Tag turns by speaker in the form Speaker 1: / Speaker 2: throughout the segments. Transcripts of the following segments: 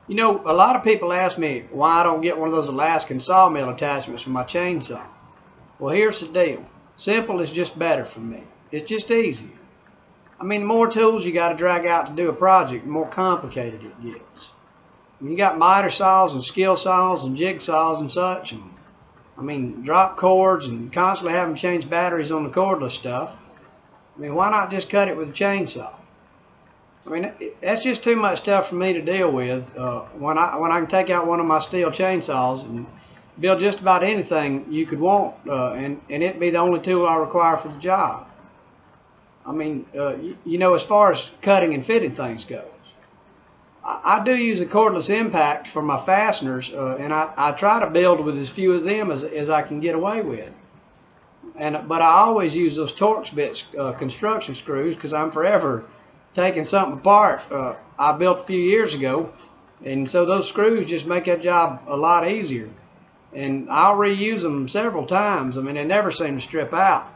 Speaker 1: You know, a lot of people ask me why I don't get one of those Alaskan sawmill attachments for my chainsaw. Well, here's the deal. Simple is just better for me. It's just easier. I mean, the more tools you got to drag out to do a project, the more complicated it gets. I mean, you got miter saws and skill saws and jigsaws and such, and I mean, drop cords and constantly having to change batteries on the cordless stuff. I mean, why not just cut it with a chainsaw? I mean, that's just too much stuff for me to deal with when I can take out one of my Stihl chainsaws and build just about anything you could want, and it be the only tool I require for the job. I mean, you know, as far as cutting and fitting things goes, I do use a cordless impact for my fasteners, and I try to build with as few of them as I can get away with. But I always use those Torx bits construction screws because I'm forever taking something apart I built a few years ago, and so those screws just make that job a lot easier. And I'll reuse them several times. I mean, they never seem to strip out.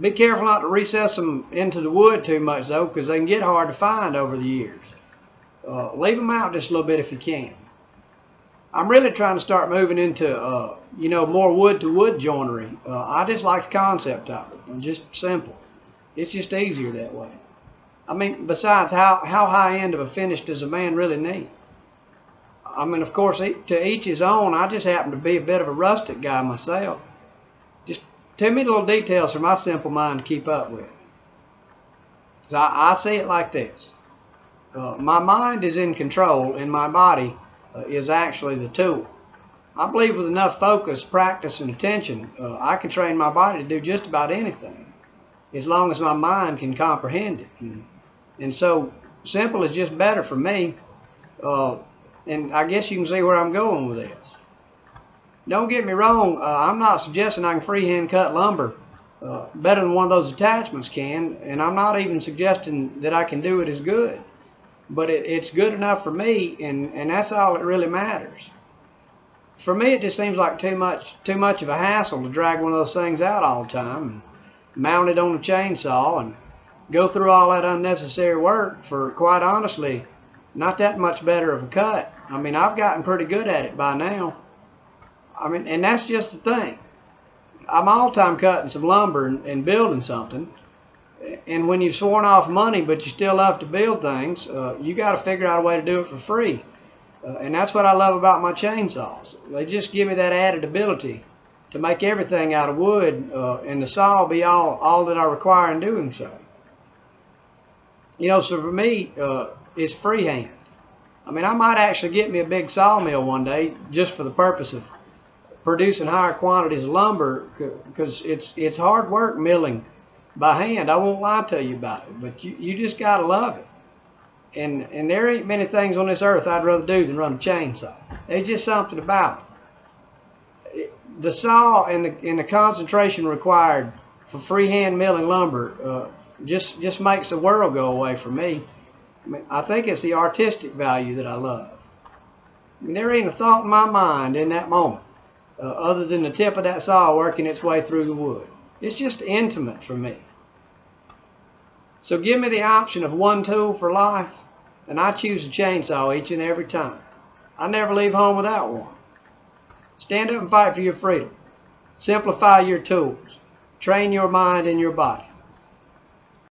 Speaker 1: Be careful not to recess them into the wood too much though, because they can get hard to find over the years. Leave them out just a little bit if you can. I'm really trying to start moving into you know, more wood to wood joinery. I just like the concept of it. It's just simple. It's just easier that way. I mean, besides, how high end of a finish does a man really need? I mean, of course, to each his own. I just happen to be a bit of a rustic guy myself. Just too many little details for my simple mind to keep up with. So I see it like this. My mind is in control and my body is actually the tool. I believe with enough focus, practice, and attention, I can train my body to do just about anything, as long as my mind can comprehend it. And so simple is just better for me. And I guess you can see where I'm going with this. Don't get me wrong, I'm not suggesting I can freehand cut lumber better than one of those attachments can, and I'm not even suggesting that I can do it as good. But it's good enough for me, and that's all that really matters. For me, it just seems like too much of a hassle to drag one of those things out all the time and mount it on a chainsaw and go through all that unnecessary work for, quite honestly, not that much better of a cut. I mean, I've gotten pretty good at it by now. I mean, and that's just the thing. I'm all time cutting some lumber and building something. And when you've sworn off money, but you still love to build things, you got to figure out a way to do it for free. And that's what I love about my chainsaws. They just give me that added ability to make everything out of wood, and the saw be all that I require in doing so. You know, so for me, it's freehand. I mean, I might actually get me a big sawmill one day just for the purpose of producing higher quantities of lumber, because it's hard work milling by hand. I won't lie to you about it, but you just gotta love it. And there ain't many things on this earth I'd rather do than run a chainsaw. There's just something about it. The saw and the concentration required for freehand milling lumber just makes the world go away for me. I mean, I think it's the artistic value that I love. I mean, there ain't a thought in my mind in that moment other than the tip of that saw working its way through the wood. It's just intimate for me. So give me the option of one tool for life, and I choose a chainsaw each and every time. I never leave home without one. Stand up and fight for your freedom. Simplify your tools. Train your mind and your body.